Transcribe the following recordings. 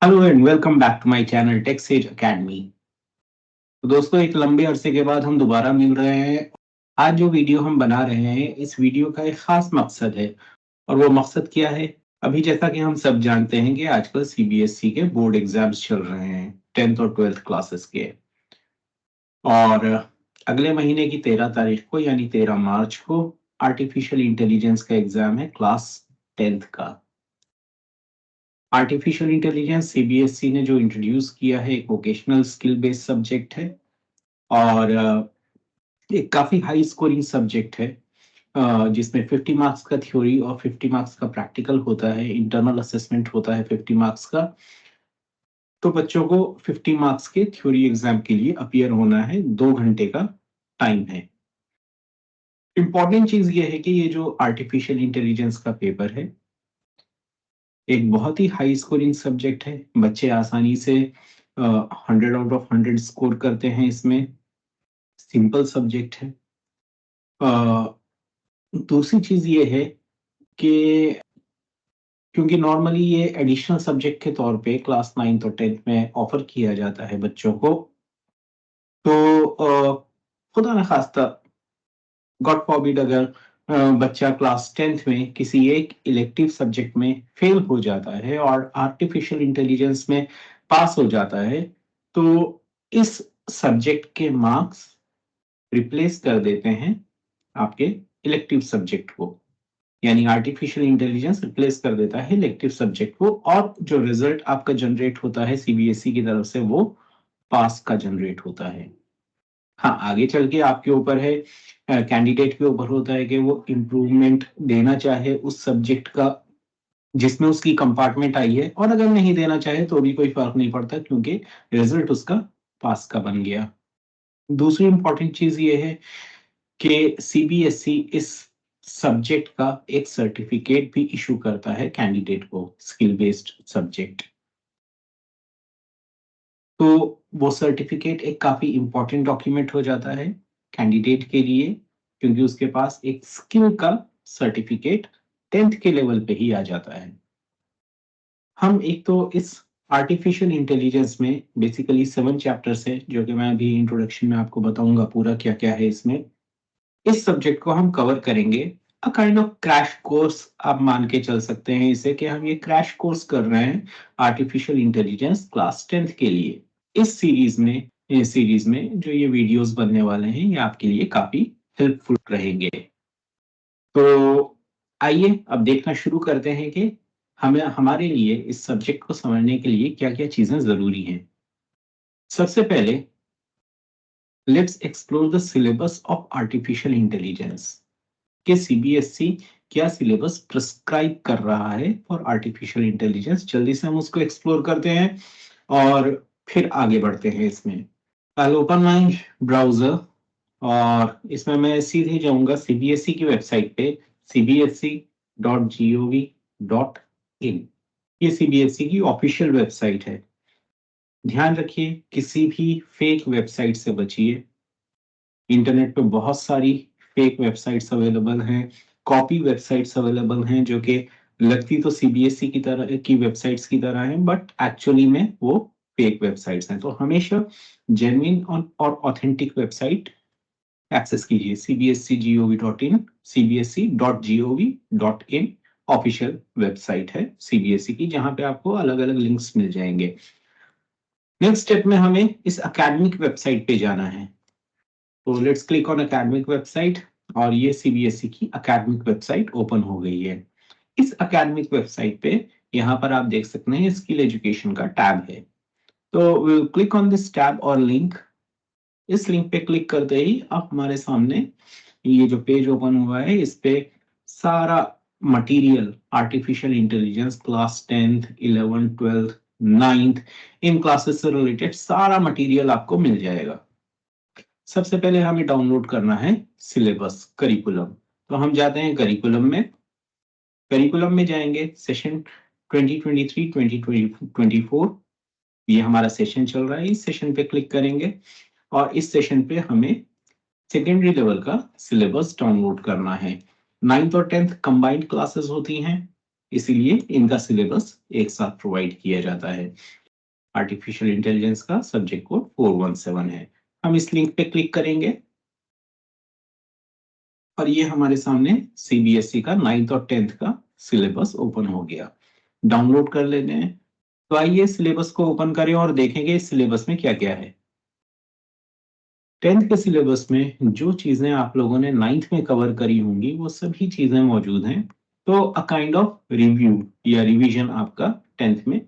Hello and welcome back to my channel Texas academy. तो दोस्तों, एक लंबे अरसे के बाद हम दोबारा मिल रहे हैं। आज जो वीडियो हम बना रहे हैं, इस वीडियो का एक खास मकसद है। और वो मकसद क्या है? अभी जैसा कि हम सब जानते हैं कि आजकल सीबीएसई के बोर्ड एग्जाम्स चल रहे हैं, 10th और 12th क्लासेस के। और अगले महीने की 13 तारीख को यानी 13 मार्च को आर्टिफिशियल इंटेलिजेंस का एग्जाम है, क्लास 10th का। आर्टिफिशियल इंटेलिजेंस सीबीएसई ने जो इंट्रोड्यूस किया है, एक वोकेशनल स्किल बेस्ड सब्जेक्ट है। और एक काफी हाई स्कोरिंग सब्जेक्ट है, जिसमें 50 मार्क्स का थ्योरी और 50 मार्क्स का प्रैक्टिकल होता है। इंटरनल असेसमेंट होता है 50 मार्क्स का। तो बच्चों को 50 मार्क्स के थ्योरी एग्जाम के लिए अपियर होना है, 2 घंटे का टाइम है। इंपॉर्टेंट चीज ये है कि ये जो आर्टिफिशियल इंटेलिजेंस का पेपर है, एक बहुत ही हाई स्कोरिंग सब्जेक्ट है। बच्चे आसानी से 100 आउट ऑफ 100 स्कोर करते हैं इसमें। सिंपल सब्जेक्ट है। दूसरी चीज ये है कि क्योंकि नॉर्मली ये एडिशनल सब्जेक्ट के तौर पे क्लास 9th और 10th में ऑफर किया जाता है बच्चों को। तो खुदा न खास्ता, गॉड फॉरबिड, अगर बच्चा क्लास 10th में किसी एक इलेक्टिव सब्जेक्ट में फेल हो जाता है और आर्टिफिशियल इंटेलिजेंस में पास हो जाता है, तो इस सब्जेक्ट के मार्क्स रिप्लेस कर देते हैं आपके इलेक्टिव सब्जेक्ट को। यानी आर्टिफिशियल इंटेलिजेंस रिप्लेस कर देता है इलेक्टिव सब्जेक्ट को, और जो रिजल्ट आपका जनरेट होता है सीबीएसई की तरफ से, वो पास का जनरेट होता है। हाँ, आगे चल के आपके ऊपर है, कैंडिडेट के ऊपर होता है कि वो इम्प्रूवमेंट देना चाहे उस सब्जेक्ट का जिसमें उसकी कंपार्टमेंट आई है, और अगर नहीं देना चाहे तो भी कोई फर्क नहीं पड़ता, क्योंकि रिजल्ट उसका पास का बन गया। दूसरी इंपॉर्टेंट चीज ये है कि सीबीएसई इस सब्जेक्ट का एक सर्टिफिकेट भी इशू करता है कैंडिडेट को, स्किल बेस्ड सब्जेक्ट। तो वो सर्टिफिकेट एक काफी इंपॉर्टेंट डॉक्यूमेंट हो जाता है कैंडिडेट के लिए, क्योंकि उसके पास एक स्किल का सर्टिफिकेट 10th के लेवल पे ही आ जाता है। हम एक तो इस आर्टिफिशियल इंटेलिजेंस में बेसिकली 7 चैप्टर्स है, जो कि मैं अभी इंट्रोडक्शन में आपको बताऊंगा पूरा क्या क्या है इसमें। इस सब्जेक्ट को हम कवर करेंगे। A kind of crash course आप मान के चल सकते हैं इसे, कि हम ये क्रैश कोर्स कर रहे हैं आर्टिफिशियल इंटेलिजेंस क्लास 10th के लिए। इस सीरीज में जो ये वीडियोस बनने वाले हैं, ये आपके लिए काफी हेल्पफुल रहेंगे। तो आइए अब देखना शुरू करते हैं कि हमें हमारे लिए इस सब्जेक्ट को समझने के लिए क्या क्या चीजें जरूरी हैं। सबसे पहले let's explore the syllabus of artificial intelligence, कि सीबीएसई क्या सिलेबस प्रिस्क्राइब कर रहा है फॉर आर्टिफिशियल इंटेलिजेंस। जल्दी से हम उसको एक्सप्लोर करते हैं और फिर आगे बढ़ते हैं इसमें। आई ओपन माय ब्राउजर, और इसमें मैं सीधे जाऊंगा सीबीएसई की वेबसाइट पे, cbsc.gov.in। ये सीबीएसई की ऑफिशियल वेबसाइट है। ध्यान रखिए, किसी भी फेक वेबसाइट से बचिए। इंटरनेट पे बहुत सारी फेक वेबसाइट्स अवेलेबल हैं, कॉपी वेबसाइट्स अवेलेबल हैं, जो कि लगती तो सीबीएसई की तरह की वेबसाइट्स की तरह हैं, बट एक्चुअली में वो फेक वेबसाइट्स हैं। तो हमेशा जेन्युइन और ऑथेंटिक वेबसाइट एक्सेस कीजिए। cbsc.gov.in, cbsc.gov.in ऑफिशियल वेबसाइट है सीबीएसई की, जहां पे आपको अलग अलग लिंक्स मिल जाएंगे। नेक्स्ट स्टेप में हमें इस अकेडमिक वेबसाइट पे जाना है। तो let's click on academic website, और ये सीबीएसई की एकेडमिक वेबसाइट ओपन हो गई है। इस एकेडमिक वेबसाइट पे यहाँ पर आप देख सकते हैं स्किल एजुकेशन का टैब है। तो will click on this tab और लिंक। इस लिंक पे क्लिक करते ही आप हमारे सामने ये जो पेज ओपन हुआ है, इस पे सारा material artificial intelligence class 10th 11th 12th 9th इन क्लासेस से रिलेटेड सारा मटेरियल आपको मिल जाएगा। सबसे पहले हमें डाउनलोड करना है सिलेबस, करिकुलम। तो हम जाते हैं करिकुलम में। करिकुलम में जाएंगे, सेशन 2023-2024 ये हमारा सेशन चल रहा है। इस सेशन पे क्लिक करेंगे, और इस सेशन पे हमें सेकेंडरी लेवल का सिलेबस डाउनलोड करना है। 9th और 10th कंबाइंड क्लासेस होती हैं। इसीलिए इनका सिलेबस एक साथ प्रोवाइड किया जाता है। आर्टिफिशियल इंटेलिजेंस का सब्जेक्ट कोड 417 है। हम इस लिंक पे क्लिक करेंगे और ये हमारे सामने सीबीएसई का 9th और 10th का सिलेबस ओपन हो गया। डाउनलोड कर लेते हैं। तो आइए सिलेबस को ओपन करें और देखेंगे इस सिलेबस में क्या क्या है। 10th के सिलेबस में जो चीजें आप लोगों ने 9th में कवर करी होंगी वो सभी चीजें मौजूद हैं। तो अ काइंड ऑफ रिव्यू या रिवीजन आपका 10th में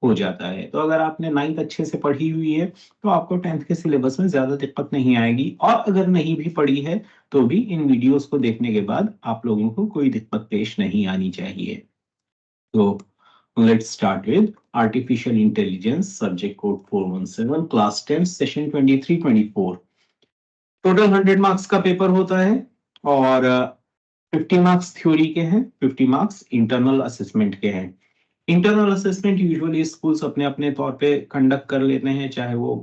हो जाता है। तो अगर आपने 9th अच्छे से पढ़ी हुई है तो आपको 10th के सिलेबस में ज्यादा दिक्कत नहीं आएगी, और अगर नहीं भी पढ़ी है तो भी इन वीडियोस को देखने के बाद आप लोगों को कोई दिक्कत पेश नहीं आनी चाहिए। तो let's start with artificial intelligence subject code 417 class 10 session 23-24। Total 100 marks का पेपर होता है और 50 मार्क्स थ्योरी के हैं, 50 मार्क्स इंटरनल असेसमेंट के हैं। इंटरनल असेसमेंट यूजुअली स्कूल्स अपने अपने तौर पे कंडक्ट कर लेते हैं, चाहे वो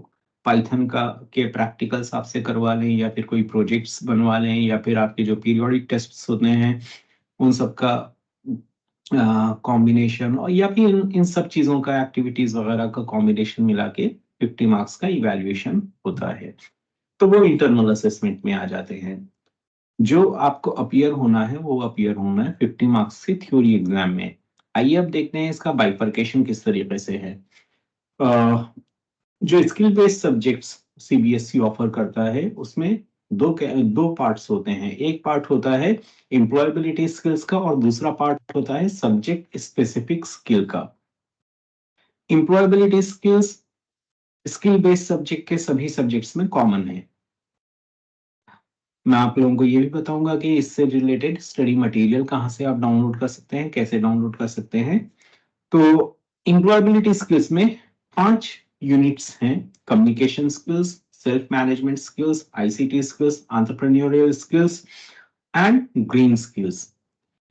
पाइथन का के प्रैक्टिकल्स आपसे करवा लें या फिर कोई प्रोजेक्ट्स बनवा लें या फिर आपके जो पीरियोडिक टेस्ट्स होते हैं उन सब का कॉम्बिनेशन, और या फिर इन सब चीजों का एक्टिविटीज वगैरह का कॉम्बिनेशन मिला के 50 मार्क्स का इवैल्यूएशन होता है। तो वो इंटरनल असेसमेंट में आ जाते हैं। जो आपको अपीयर होना है वो अपीयर होना है 50 मार्क्स के थ्योरी एग्जाम में। आइए अब देखते हैं इसका बाइफरकेशन किस तरीके से है। अ, जो skill based subjects CBSE offer करता है उसमें दो पार्ट्स होते हैं। एक पार्ट होता है एम्प्लॉयबिलिटी स्किल्स का और दूसरा पार्ट होता है सब्जेक्ट स्पेसिफिक स्किल का। Employability skills skill based subject के सभी सब्जेक्ट्स में कॉमन है। मैं आप लोगों को ये भी बताऊंगा कि इससे रिलेटेड स्टडी मटेरियल कहाँ से आप डाउनलोड कर सकते हैं, कैसे डाउनलोड कर सकते हैं। तो एम्प्लॉयबिलिटी स्किल्स में 5 यूनिट्स हैं। Communication skills, self management skills, ICT skills, entrepreneurial skills and green skills.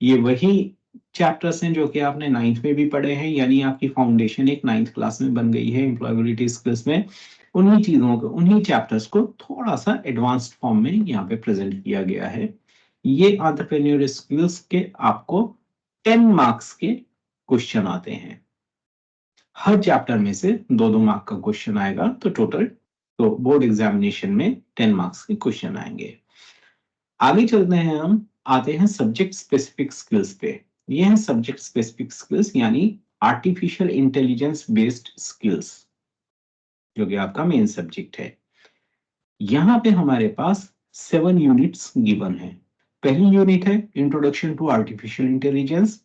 ये वही चैप्टर्स हैं जो कि आपने 9th में भी पढ़े हैं, यानी आपकी फाउंडेशन एक 9th क्लास में बन गई है एम्प्लॉयबिलिटी स्किल्स में। उन्हीं चीजों को, उन्हीं चैप्टर्स को थोड़ा सा एडवांस्ड फॉर्म में यहाँ पे प्रेजेंट किया गया है। ये एंटरप्रेन्योरियल स्किल्स के आपको 10 मार्क्स के क्वेश्चन आते हैं। हर चैप्टर में से 2-2 मार्क का क्वेश्चन आएगा, तो टोटल तो बोर्ड एग्जामिनेशन में 10 मार्क्स के क्वेश्चन आएंगे। आगे चलते हैं, हम आते हैं सब्जेक्ट स्पेसिफिक स्किल्स पे। ये है सब्जेक्ट स्पेसिफिक स्किल्स यानी आर्टिफिशियल इंटेलिजेंस बेस्ड स्किल्स, जो कि आपका मेन सब्जेक्ट है। यहाँ पे हमारे पास 7 यूनिट्स गिवन है। पहली यूनिट है इंट्रोडक्शन टू आर्टिफिशियल इंटेलिजेंस।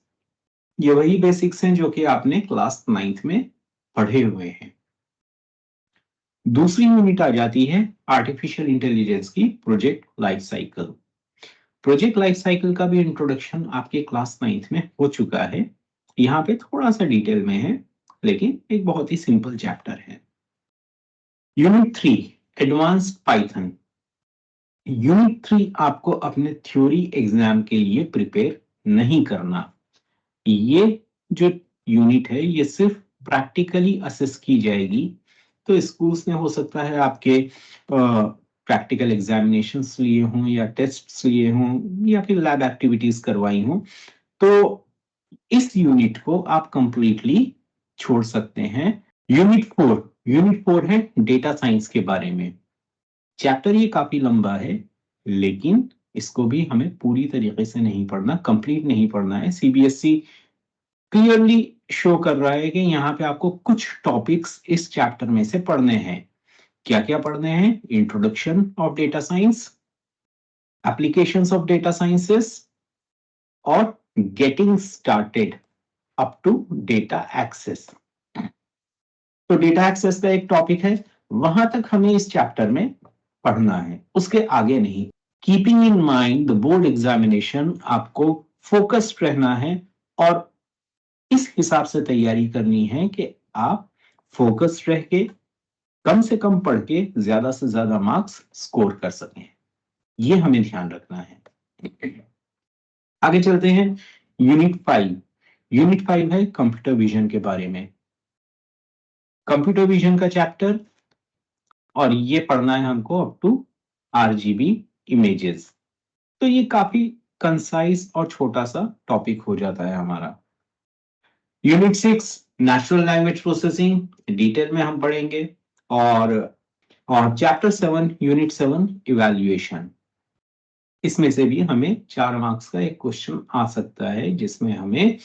ये वही बेसिक्स हैं जो कि आपने क्लास 9th में पढ़े हुए हैं। दूसरी यूनिट आ जाती है आर्टिफिशियल इंटेलिजेंस की project life cycle. Project life cycle का भी इंट्रोडक्शन आपके क्लास 9th में हो चुका है। यहाँ पे थोड़ा सा डिटेल में है, लेकिन एक बहुत ही सिंपल चैप्टर है। Unit 3 advanced Python. यूनिट 3 आपको अपने थ्योरी एग्जाम के लिए प्रिपेयर नहीं करना। ये जो यूनिट है ये सिर्फ प्रैक्टिकली असेस की जाएगी। तो स्कूल्स ने हो सकता है आपके प्रैक्टिकल एग्जामिनेशंस लिए हों या टेस्ट्स लिए हों या फिर लैब एक्टिविटीज करवाई हों, तो इस यूनिट को आप कंप्लीटली छोड़ सकते हैं। यूनिट 4 है डेटा साइंस के बारे में। चैप्टर ये काफी लंबा है, लेकिन इसको भी हमें पूरी तरीके से नहीं पढ़ना, कंप्लीट नहीं पढ़ना है। सीबीएसई क्लियरली शो कर रहा है कि यहाँ पे आपको कुछ टॉपिक्स इस चैप्टर में से पढ़ने हैं। क्या क्या पढ़ने हैं? Introduction of data science, applications of data sciences और getting started up to data access. तो डेटा एक्सेस का एक टॉपिक है, वहां तक हमें इस चैप्टर में पढ़ना है, उसके आगे नहीं। Keeping in mind the board examination, आपको फोकस्ड रहना है और इस हिसाब से तैयारी करनी है कि आप फोकस्ड रह के कम से कम पढ़ के ज्यादा से ज्यादा मार्क्स स्कोर कर सकें। ये हमें ध्यान रखना है। आगे चलते हैं। यूनिट 5 है कंप्यूटर विजन के बारे में। कंप्यूटर विजन का चैप्टर, और ये पढ़ना है हमको अप टू आरजीबी इमेजेस। तो ये काफी कंसाइज और छोटा सा टॉपिक हो जाता है हमारा। Unit 6 natural language processing detail में हम पढ़ेंगे। और चैप्टर 7 यूनिट 7 इवैल्यूएशन, इसमें से भी हमें 4 मार्क्स का एक क्वेश्चन आ सकता है जिसमें हमें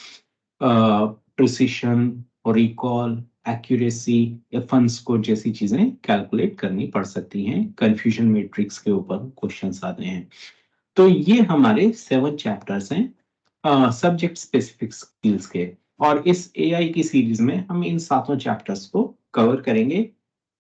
प्रिसिशन, रिकॉल, एक्यूरेसी या फन स्कोर जैसी चीजें कैलकुलेट करनी पड़ सकती हैं। कंफ्यूजन मैट्रिक्स के ऊपर क्वेश्चंस आते हैं। तो ये हमारे 7 चैप्टर्स हैं सब्जेक्ट स्पेसिफिक स्किल्स के। और इस एआई की सीरीज में हम इन 7 चैप्टर्स को कवर करेंगे,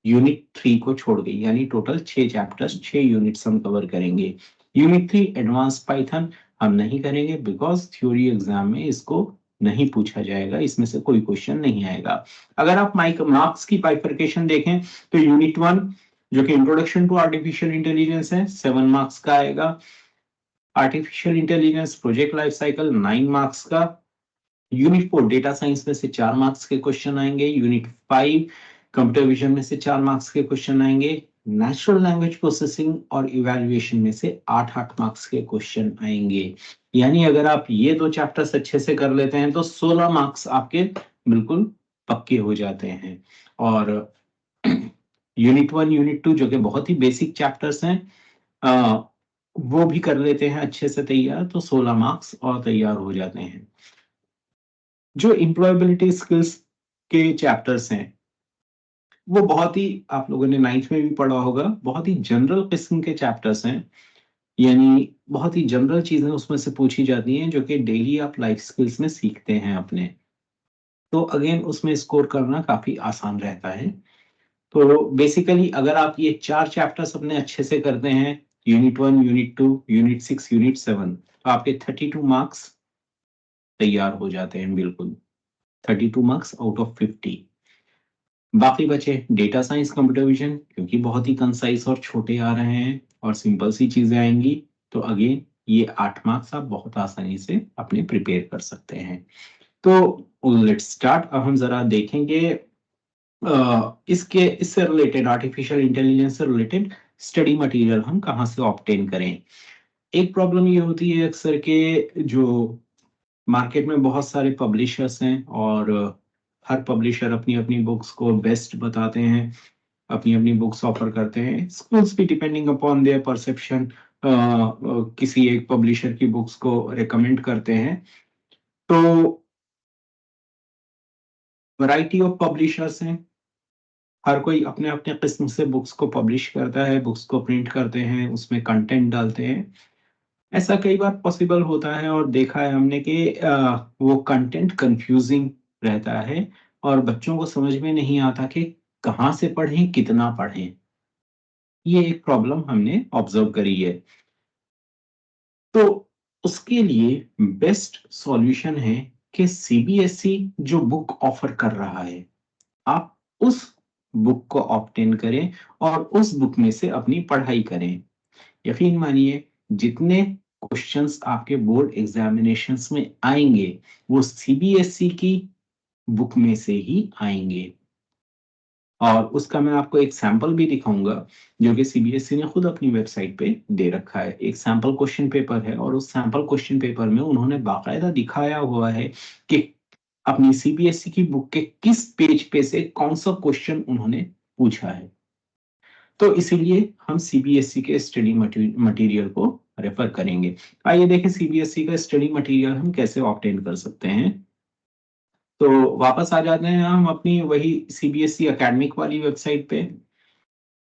यूनिट 3 को छोड़ के, यानी टोटल 6 चैप्टर्स, 6 यूनिट्स हम कवर करेंगे। यूनिट 3 एडवांस पाइथन हम नहीं करेंगे बिकॉज थ्योरी एग्जाम में इसको नहीं पूछा जाएगा, इसमें से कोई क्वेश्चन नहीं आएगा। अगर आप मार्क्स की बाइफरकेशन देखें तो यूनिट 1 जो कि इंट्रोडक्शन टू आर्टिफिशियल इंटेलिजेंस है 7 मार्क्स का आएगा। Artificial intelligence project life cycle 9 marks का। यूनिट 4 डेटा साइंस में से 4 मार्क्स के क्वेश्चन आएंगे। यूनिट 5 कंप्यूटर विजन में से 4 मार्क्स के क्वेश्चन आएंगे। नेचुरल लैंग्वेज प्रोसेसिंग और इवैल्यूएशन में से 8-8 मार्क्स के क्वेश्चन आएंगे। यानी अगर आप ये 2 चैप्टर्स अच्छे से कर लेते हैं तो 16 मार्क्स आपके बिल्कुल पक्के हो जाते हैं। और यूनिट 1 यूनिट 2 जो कि बहुत ही बेसिक चैप्टर्स हैं वो भी कर लेते हैं अच्छे से तैयार, तो 16 मार्क्स और तैयार हो जाते हैं। जो एम्प्लॉयबिलिटी स्किल्स के चैप्टर्स हैं वो बहुत ही, आप लोगों ने 9th में भी पढ़ा होगा, बहुत ही जनरल किस्म के चैप्टर्स हैं। यानी बहुत ही जनरल चीजें उसमें से पूछी जाती हैं जो कि डेली आप लाइफ स्किल्स में सीखते हैं अपने। तो अगेन उसमें स्कोर करना काफी आसान रहता है। तो बेसिकली अगर आप ये 4 चैप्टर्स अपने अच्छे से करते हैं, यूनिट 1 यूनिट 2 यूनिट 6 यूनिट 7, तो आपके 32 मार्क्स तैयार हो जाते हैं बिल्कुल, 32 मार्क्स आउट ऑफ 50। बाकी बचे डेटा साइंस, कंप्यूटर विजन, क्योंकि बहुत ही कंसाइज और छोटे आ रहे हैं और सिंपल सी चीजें आएंगी, तो अगेन ये 8 मार्क्स आप बहुत आसानी से अपने प्रिपेयर कर सकते हैं। तो लेट्स स्टार्ट। अब हम जरा देखेंगे इससे रिलेटेड, आर्टिफिशियल इंटेलिजेंस से रिलेटेड स्टडी मटेरियल हम कहाँ से ऑब्टेन करें। एक प्रॉब्लम ये होती है अक्सर के, जो मार्केट में बहुत सारे पब्लिशर्स हैं और हर पब्लिशर अपनी अपनी बुक्स को बेस्ट बताते हैं, अपनी अपनी बुक्स ऑफर करते हैं। स्कूल्स भी डिपेंडिंग अपॉन देयर परसेप्शन किसी एक पब्लिशर की बुक्स को रिकमेंड करते हैं। तो वैरायटी ऑफ पब्लिशर्स हैं, हर कोई अपने अपने किस्म से बुक्स को पब्लिश करता है, बुक्स को प्रिंट करते हैं, उसमें कंटेंट डालते हैं। ऐसा कई बार पॉसिबल होता है और देखा है हमने कि वो कंटेंट कंफ्यूजिंग रहता है और बच्चों को समझ में नहीं आता कि कहाँ से पढ़ें, कितना पढ़ें। ये एक प्रॉब्लम हमने ऑब्जर्व करी है। तो उसके लिए बेस्ट सॉल्यूशन है कि सीबीएसई जो बुक ऑफर कर रहा है, आप उस बुक को ऑब्टेन करें और उस बुक में से अपनी पढ़ाई करें। यकीन मानिए जितने क्वेश्चंस आपके बोर्ड एग्जामिनेशंस में आएंगे वो सीबीएसई की बुक में से ही आएंगे। और उसका मैं आपको एक सैंपल भी दिखाऊंगा जो कि सीबीएसई ने खुद अपनी वेबसाइट पे दे रखा है। एक सैंपल क्वेश्चन पेपर है और उस सैंपल क्वेश्चन पेपर में उन्होंने बाकायदा दिखाया हुआ है कि अपनी सीबीएसई की बुक के किस पेज पे से कौन सा क्वेश्चन उन्होंने पूछा है। तो इसीलिए हम सीबीएसई के स्टडी मटेरियल को रेफर करेंगे। आइए देखें सीबीएसई का स्टडी मटेरियल हम कैसे ऑब्टेन कर सकते हैं। तो वापस आ जाते हैं हम अपनी वही सीबीएसई एकेडमिक वाली वेबसाइट पे।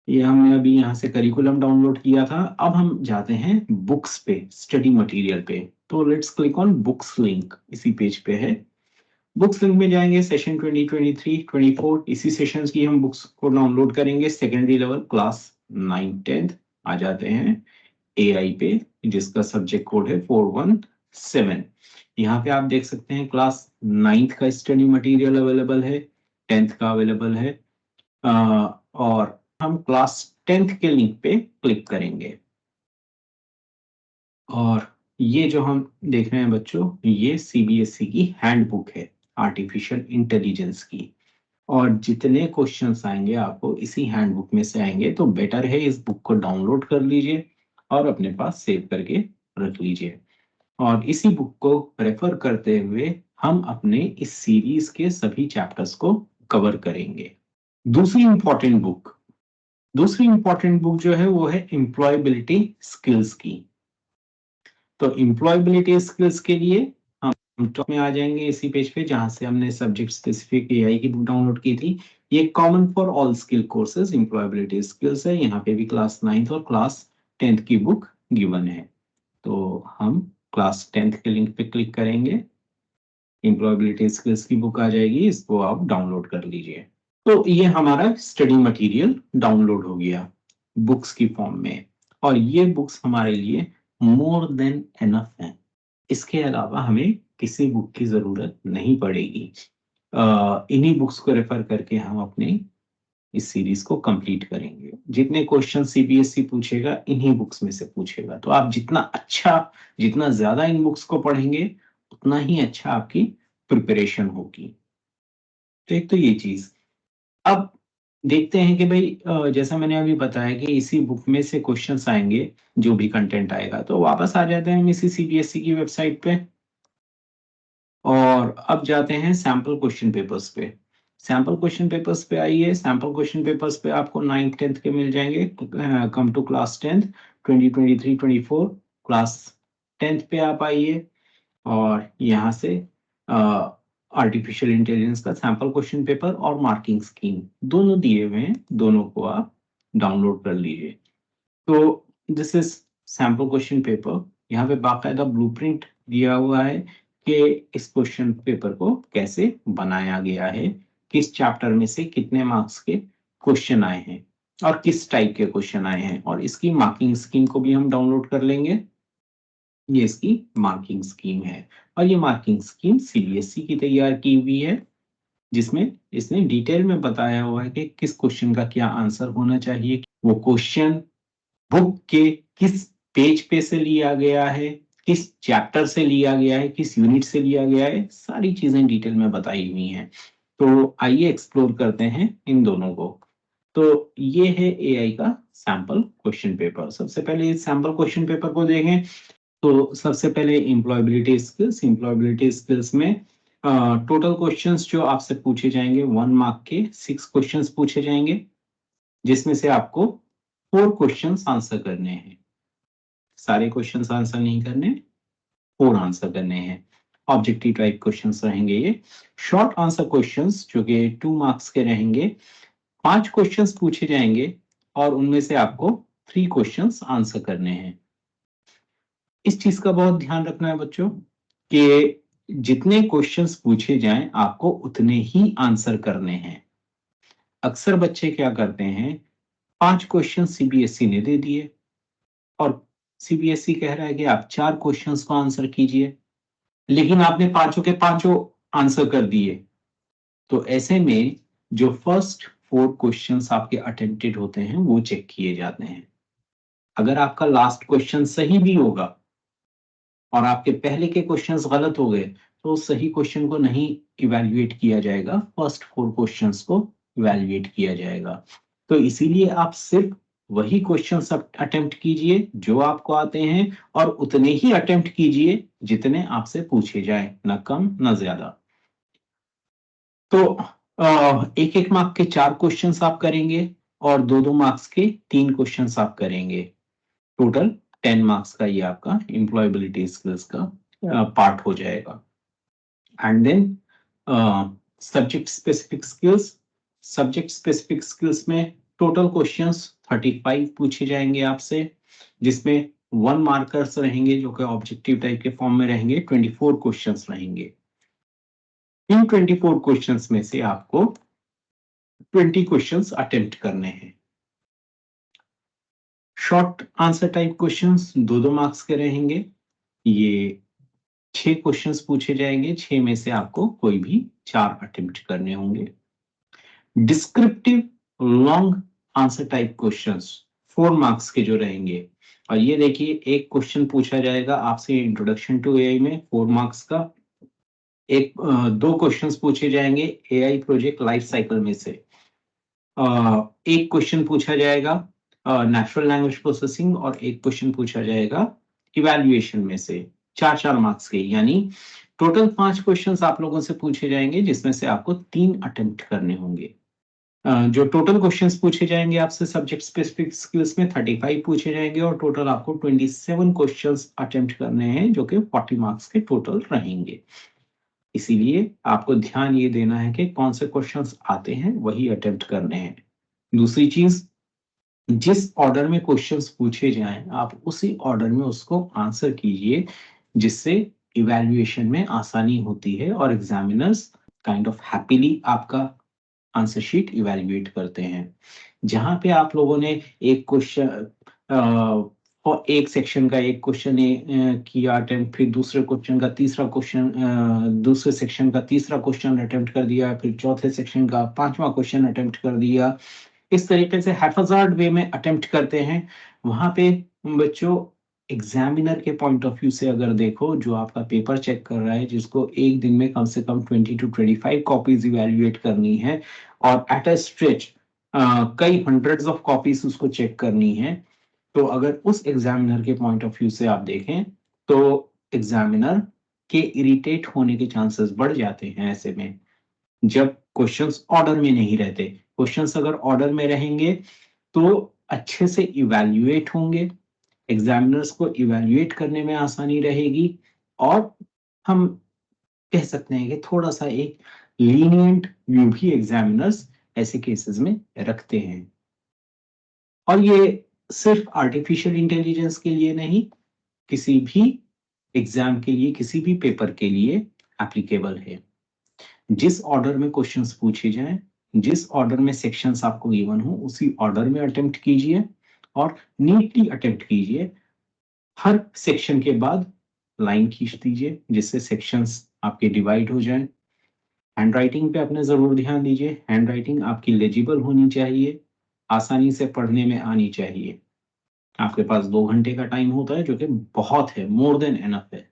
ये हमने अभी यहाँ से करिकुलम डाउनलोड किया था। अब हम जाते हैं बुक्स पे, स्टडी मटेरियल पे। तो let's click on books link, इसी पेज पे है। बुक्स लिंक में जाएंगे, सेशन 2023 24 इसी सेशंस की हम बुक्स को डाउनलोड करेंगे। सेकेंडरी लेवल क्लास 9 10th आ जाते हैं एआई पे, जिसका सब्जेक्ट कोड है 417। यहाँ पे आप देख सकते हैं क्लास 9th का स्टडी मटेरियल अवेलेबल है, 10th का अवेलेबल है। और हम क्लास 10th के लिंक पे क्लिक करेंगे। और ये जो हम देख रहे हैं बच्चों, ये सीबीएसई की हैंडबुक है आर्टिफिशियल इंटेलिजेंस की। और जितने क्वेश्चंस आएंगे आपको इसी हैंडबुक में से आएंगे, तो बेटर है इस बुक को डाउनलोड कर लीजिए और अपने पास सेव करके रख लीजिए। और इसी बुक को रेफर करते हुए हम अपने इस सीरीज के सभी चैप्टर्स को कवर करेंगे। दूसरी इंपॉर्टेंट बुक जो है वो है एम्प्लॉयबिलिटी स्किल्स की। तो एम्प्लॉयबिलिटी स्किल्स के लिए हम टॉप में आ जाएंगे इसी पेज पे जहां से हमने सब्जेक्ट स्पेसिफिक एआई की बुक डाउनलोड की थी। ये common for all skill courses employability skills है। यहाँ पे भी क्लास 9th और क्लास 10th की बुक गिवन है। तो हम क्लास 10th के लिंक पे क्लिक करेंगे, एम्प्लॉयबिलिटी स्किल्स की बुक आ जाएगी, इसको आप डाउनलोड कर लीजिए। तो ये हमारा स्टडी मटेरियल डाउनलोड हो गया बुक्स की फॉर्म में, और ये बुक्स हमारे लिए मोर देन एनफ है। इसके अलावा हमें किसी बुक की जरूरत नहीं पड़ेगी। इन्हीं बुक्स को रेफर करके हम अपने इस सीरीज को कंप्लीट करेंगे। जितने क्वेश्चन सीबीएसई पूछेगा इन्हीं बुक्स में से पूछेगा, तो आप जितना ज्यादा इन बुक्स को पढ़ेंगे उतना ही अच्छा आपकी प्रिपरेशन होगी। तो एक तो ये चीज। अब देखते हैं कि भाई जैसा मैंने अभी बताया कि इसी बुक में से क्वेश्चंस आएंगे, जो भी कंटेंट आएगा। तो वापस आ जाते हैं हम इसी सीबीएसई की वेबसाइट पे और अब जाते हैं सैंपल क्वेश्चन पेपर्स पे। सैंपल क्वेश्चन पेपर्स पे आइए। सैंपल क्वेश्चन पेपर्स पे आपको 9th 10th के मिल जाएंगे। Come to class 10th 2023-24 class 10th पे आप आइए और यहाँ से आर्टिफिशियल इंटेलिजेंस का सैंपल क्वेश्चन पेपर और मार्किंग स्कीम दोनों दिए हुए हैं, दोनों को आप डाउनलोड कर लीजिए। तो this is sample question paper. यहाँ पे बाकायदा ब्लूप्रिंट दिया हुआ है कि इस क्वेश्चन पेपर को कैसे बनाया गया है, किस चैप्टर में से कितने मार्क्स के क्वेश्चन आए हैं और किस टाइप के क्वेश्चन आए हैं, और इसकी मार्किंग स्कीम को भी हम डाउनलोड कर लेंगे। ये इसकी मार्किंग स्कीम है और ये मार्किंग स्कीम सीबीएसई की तैयार की हुई है, जिसमें इसने डिटेल में बताया हुआ है कि किस क्वेश्चन का क्या आंसर होना चाहिए, वो क्वेश्चन बुक के किस पेज पे से लिया गया है, किस चैप्टर से लिया गया है, किस यूनिट से लिया गया है, सारी चीजें डिटेल में बताई हुई हैं। तो आइए एक्सप्लोर करते हैं इन दोनों को। तो ये है एआई का सैंपल क्वेश्चन पेपर। सबसे पहले इस सैंपल क्वेश्चन पेपर को देखें। तो सबसे पहले एम्प्लॉयबिलिटी स्किल्स में टोटल क्वेश्चंस जो आपसे पूछे जाएंगे 1 मार्क के 6 क्वेश्चंस पूछे जाएंगे, जिसमें से आपको 4 क्वेश्चंस आंसर करने हैं। सारे क्वेश्चंस आंसर नहीं करने, 4 आंसर करने हैं। ऑब्जेक्टिव टाइप क्वेश्चंस रहेंगे ये। शॉर्ट आंसर क्वेश्चंस जो कि 2 मार्क्स के रहेंगे, 5 क्वेश्चंस पूछे जाएंगे और उनमें से आपको 3 क्वेश्चंस आंसर करने हैं। इस चीज का बहुत ध्यान रखना है बच्चों कि जितने क्वेश्चंस पूछे जाएं आपको उतने ही आंसर करने हैं। अक्सर बच्चे क्या करते हैं, 5 क्वेश्चन सीबीएसई ने दे दिए और सीबीएसई कह रहा है कि आप 4 क्वेश्चंस को आंसर कीजिए, लेकिन आपने पांचों के पांचों आंसर कर दिए। तो ऐसे में जो फर्स्ट 4 क्वेश्चंस आपके अटेम्प्टेड होते हैं वो चेक किए जाते हैं। अगर आपका लास्ट क्वेश्चन सही भी होगा और आपके पहले के क्वेश्चंस गलत हो गए तो सही क्वेश्चन को नहीं इवैल्यूएट किया जाएगा, फर्स्ट 4 क्वेश्चंस को इवैल्यूएट किया जाएगा। तो इसीलिए आप सिर्फ वही क्वेश्चंस अटेम्प्ट कीजिए जो आपको आते हैं और उतने ही अटेम्प्ट कीजिए जितने आपसे पूछे जाए, ना कम ना ज्यादा। तो एक एक मार्क के 4 क्वेश्चंस आप करेंगे और 2-2 मार्क्स के 3 क्वेश्चंस आप करेंगे। टोटल 10 मार्क्स का ये आपका एम्प्लॉयबिलिटी स्किल्स का पार्ट हो जाएगा। And then subject specific skills में टोटल क्वेश्चंस 35 पूछे जाएंगे आपसे, जिसमें 1 मार्कर्स रहेंगे जो कि ऑब्जेक्टिव टाइप के फॉर्म में रहेंगे। 24 क्वेश्चंस रहेंगे। इन 24 क्वेश्चंस में से आपको 20 क्वेश्चंस अटेम्प्ट करने हैं। Short answer type questions 2-2 marks के रहेंगे। ये 6 क्वेश्चंस पूछे जाएंगे, 6 में से आपको कोई भी 4 अटेम्प्ट करने होंगे। Descriptive long answer type questions 4 marks के जो रहेंगे, और ये देखिए एक क्वेश्चन पूछा जाएगा आपसे इंट्रोडक्शन टू एआई में 4 मार्क्स का। एक 2 क्वेश्चंस पूछे जाएंगे एआई प्रोजेक्ट लाइफ साइकिल में से। एक क्वेश्चन पूछा जाएगा नेचुरल लैंग्वेज प्रोसेसिंग और एक क्वेश्चन पूछा जाएगा इवैल्यूएशन में से। 4-4 मार्क्स के, यानी टोटल 5 क्वेश्चंस आप लोगों से पूछे जाएंगे, जिसमें से आपको 3 अटेम्प्ट करने होंगे। जो टोटल क्वेश्चंस पूछे जाएंगे आपसे सब्जेक्ट स्पेसिफिक स्किल्स में 35 पूछे जाएंगे और टोटल आपको 27 क्वेश्चंस अटेम्प्ट करने हैं, जो कि 40 मार्क्स के टोटल रहेंगे। इसीलिए आपको ध्यान ये देना है कि कौन से क्वेश्चंस आते हैं वही अटेम्प्ट करने हैं। दूसरी चीज, जिस ऑर्डर में क्वेश्चंस पूछे जाएं आप उसी ऑर्डर में उसको आंसर कीजिए, जिससे इवैल्यूएशन में आसानी होती है और एग्जामिनर्स काइंड ऑफ हैप्पीली आपका आंसर शीट इवैल्यूएट करते हैं। जहां पे आप लोगों ने एक क्वेश्चन और एक सेक्शन का एक क्वेश्चन किया अटेम्प्ट, फिर दूसरे क्वेश्चन का तीसरा क्वेश्चन, दूसरे सेक्शन का तीसरा क्वेश्चन अटेम्प्ट कर दिया, फिर चौथे सेक्शन का 5वां क्वेश्चन अटेम्प्ट कर दिया, इस तरीके से हैफाजार्ड वे में अटेम्प्ट करते हैं। वहां पे बच्चों एग्जामिनर के पॉइंट ऑफ व्यू से अगर देखो, जो आपका पेपर चेक कर रहा है, जिसको एक दिन में कम से कम 20 to 25 कॉपीज इवैल्यूएट करनी है और एट अ स्ट्रेच कई हंड्रेड्स ऑफ कॉपीज उसको चेक करनी है, तो अगर उस एग्जामिनर के पॉइंट ऑफ व्यू से आप देखें तो एग्जामिनर के इरिटेट होने के चांसेस बढ़ जाते हैं ऐसे में, जब क्वेश्चंस ऑर्डर में नहीं रहते। क्वेश्चंस अगर ऑर्डर में रहेंगे तो अच्छे से इवैल्यूएट होंगे, एग्जामिनर्स को इवैल्यूएट करने में आसानी रहेगी और हम कह सकते हैं कि थोड़ा सा एक लीनिएंट व्यू भी एग्जामिनर्स ऐसे केसेस में रखते हैं। और ये सिर्फ आर्टिफिशियल इंटेलिजेंस के लिए नहीं, किसी भी एग्जाम के लिए, किसी भी पेपर के लिए एप्लीकेबल है। जिस ऑर्डर में क्वेश्चंस पूछे जाएं, जिस ऑर्डर में सेक्शंस आपको गिवन हो, उसी ऑर्डर में अटेम्प्ट कीजिए और नीटली अटेम्प्ट कीजिए। हर सेक्शन के बाद लाइन खींच दीजिए, जिससे सेक्शंस आपके डिवाइड हो जाएं। हैंड राइटिंग पे अपने जरूर ध्यान दीजिए। हैंड राइटिंग आपकी लेजिबल होनी चाहिए, आसानी से पढ़ने में आनी चाहिए। आपके पास 2 घंटे का टाइम होता है, जो कि बहुत है, मोर देन एनफ है।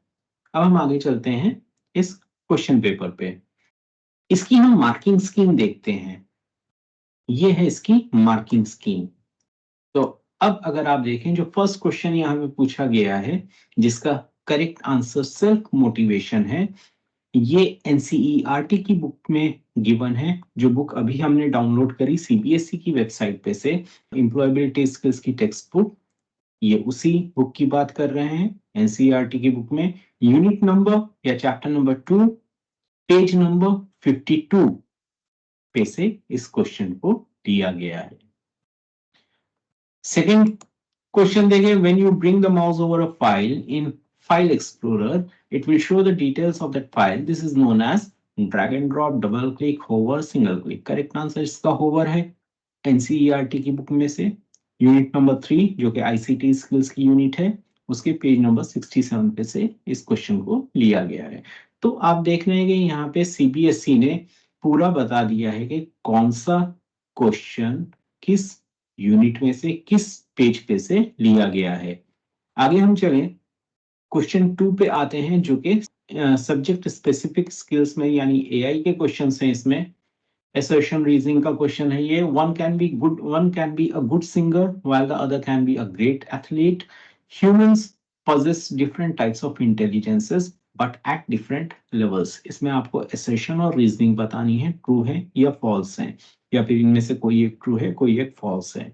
अब हम आगे चलते हैं इस क्वेश्चन पेपर पे। इसकी हम मार्किंग स्कीम देखते हैं। ये है इसकी मार्किंग स्कीम। तो अब अगर आप देखें, जो फर्स्ट क्वेश्चन यहाँ पे पूछा गया है, जिसका करेक्ट आंसर सेल्फ मोटिवेशन है, ये एनसीईआरटी की बुक में गिवन है, जो बुक अभी हमने डाउनलोड करी सीबीएसई की वेबसाइट पे से, एम्प्लॉयबिलिटी स्किल्स की टेक्स्ट बुक। ये उसी बुक की बात कर रहे हैं। एनसीईआरटी की बुक में यूनिट नंबर या चैप्टर नंबर 2 पेज नंबर 52 पे से इस क्वेश्चन को दिया गया है। सेकेंड क्वेश्चन देखें, when you bring the mouse over a file in file explorer, it will show the details of that file. This is known as drag and drop, double click, hover, single click. Correct answer इसका hover है, NCERT की book में से unit number 3, जो कि ICT skills की unit है, उसके पेज नंबर 67 पे से इस क्वेश्चन को लिया गया है। तो आप देख रहे हैं कि यहाँ पे सीबीएसई ने पूरा बता दिया है कि कौन सा क्वेश्चन किस यूनिट में से किस पेज पे से लिया गया है। आगे हम चलें, क्वेश्चन 2 पे आते हैं, जो कि सब्जेक्ट स्पेसिफिक स्किल्स में यानी एआई के क्वेश्चन हैं। इसमें assertion reasoning का क्वेश्चन है ये। one can be a good singer while the other can be a great athlete. Humans possess different types of intelligences but at different levels. इसमें आपको assertion और reasoning बतानी है, true है या false है, या फिर इनमें से कोई एक true है, कोई एक false है।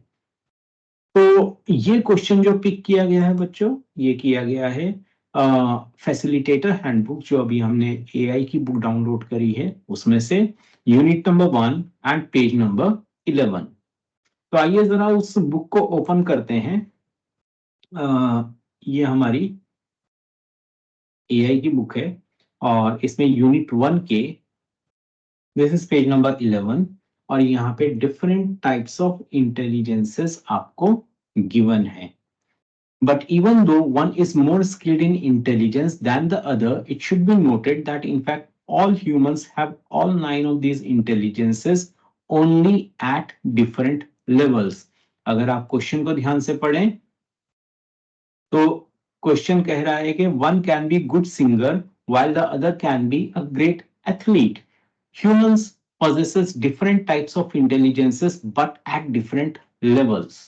तो ये क्वेश्चन जो पिक किया गया है बच्चों, ये किया गया है फैसिलिटेटर हैंडबुक, जो अभी हमने एआई की बुक डाउनलोड करी है, उसमें से unit number 1 and page number 11। तो आइए जरा उस बुक को ओपन करते हैं। ये हमारी एआई की बुक है और इसमें यूनिट 1 के दिस इज पेज नंबर 11 और यहाँ पे डिफरेंट टाइप्स ऑफ इंटेलिजेंसेस आपको गिवन है। But even though one is more skilled in intelligence than the other, it should be noted that in fact all humans have all 9 of these intelligences only at different levels. अगर आप question को ध्यान से पढ़ें तो question कह रहा है कि one can be good singer while the other can be a great athlete. Humans possesses different types of intelligences but at different levels.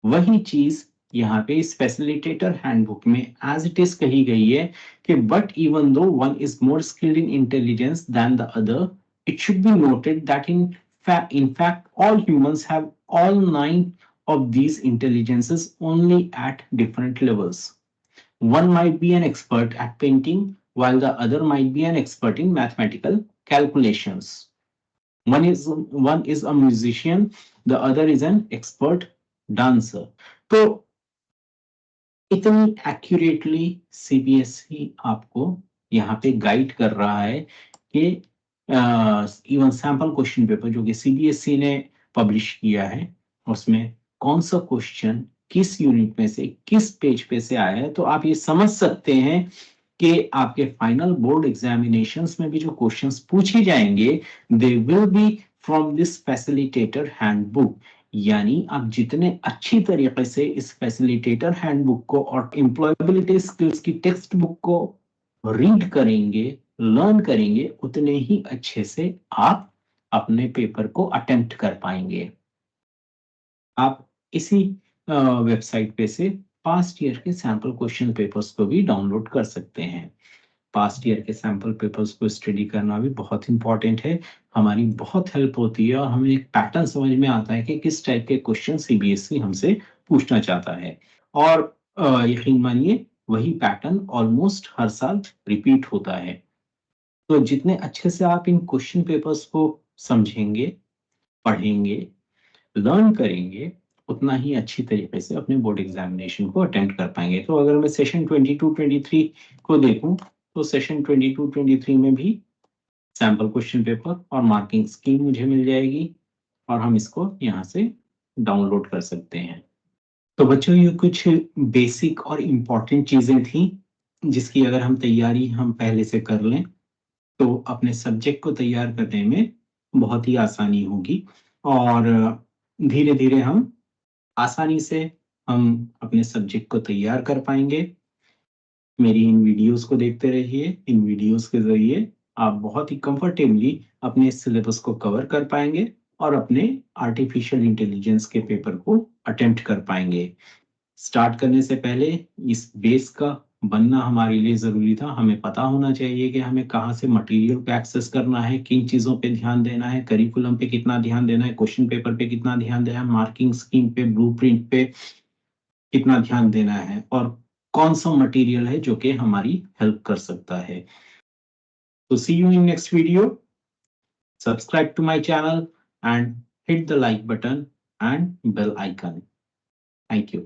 वही चीज यहाँ पे इस फैसिलिटेटर हैंडबुक में एज इट इज कही गई है कि but even though one is more skilled in intelligence than the other, it should be noted that in fact all humans have all 9 of these intelligences only at different levels. One might be an expert at painting while the other might be an expert in mathematical calculations. One is a musician, the other is an expert dancer. तो इतनी accurately CBSE आपको यहाँ पे guide कर रहा है कि even sample question paper जो कि सीबीएसई ने पब्लिश किया है उसमें कौन सा क्वेश्चन किस यूनिट में से किस पेज पे से आया है, तो आप ये समझ सकते हैं कि आपके फाइनल बोर्ड एग्जामिनेशंस में भी जो क्वेश्चंस पूछे जाएंगे they will be from this facilitator handbook. यानी आप जितने अच्छी तरीके से इस फैसिलिटेटर हैंडबुक को और एम्प्लॉयबिलिटी स्किल्स की टेक्स्ट बुक को रीड करेंगे, लर्न करेंगे, उतने ही अच्छे से आप अपने पेपर को अटेम्प्ट कर पाएंगे। आप इसी वेबसाइट पे से पास्ट ईयर के सैंपल क्वेश्चन पेपर्स को भी डाउनलोड कर सकते हैं। पास्ट ईयर के सैंपल पेपर्स को स्टडी करना भी बहुत इंपॉर्टेंट है, हमारी बहुत हेल्प होती है और हमें एक पैटर्न समझ में आता है कि किस टाइप के क्वेश्चन सीबीएसई हमसे पूछना चाहता है। और यकीन मानिए वही पैटर्न ऑलमोस्ट हर साल रिपीट होता है। तो जितने अच्छे से आप इन क्वेश्चन पेपर्स को समझेंगे, पढ़ेंगे, लर्न करेंगे, उतना ही अच्छी तरीके से अपने बोर्ड एग्जामिनेशन को अटेम्प्ट कर पाएंगे। तो अगर मैं सेशन 22-23 को देखूं तो सेशन 22-23 में भी सैंपल क्वेश्चन पेपर और मार्किंग स्कीम मुझे मिल जाएगी और हम इसको यहाँ से डाउनलोड कर सकते हैं। तो बच्चों ये कुछ बेसिक और इम्पॉर्टेंट चीजें थी जिसकी अगर हम तैयारी हम पहले से कर लें तो अपने सब्जेक्ट को तैयार करने में बहुत ही आसानी होगी और धीरे धीरे हम आसानी से हम अपने सब्जेक्ट को तैयार कर पाएंगे। मेरी इन वीडियोस को देखते रहिए, इन वीडियोस के जरिए आप बहुत ही कंफर्टेबली अपने सिलेबस को कवर कर पाएंगे और अपने आर्टिफिशियल इंटेलिजेंस के पेपर को अटेम्प्ट कर पाएंगे। स्टार्ट करने से पहले इस बेस का बनना हमारे लिए जरूरी था। हमें पता होना चाहिए कि हमें कहाँ से मटेरियल को एक्सेस करना है, किन चीजों पे ध्यान देना है, करिकुलम पे कितना ध्यान देना है, क्वेश्चन पेपर पे कितना ध्यान देना है, मार्किंग स्कीम पे, ब्लूप्रिंट पे कितना ध्यान देना है और कौन सा मटेरियल है जो कि हमारी हेल्प कर सकता है। तो see you in next video. Subscribe to my channel and hit the like button and bell icon. Thank you.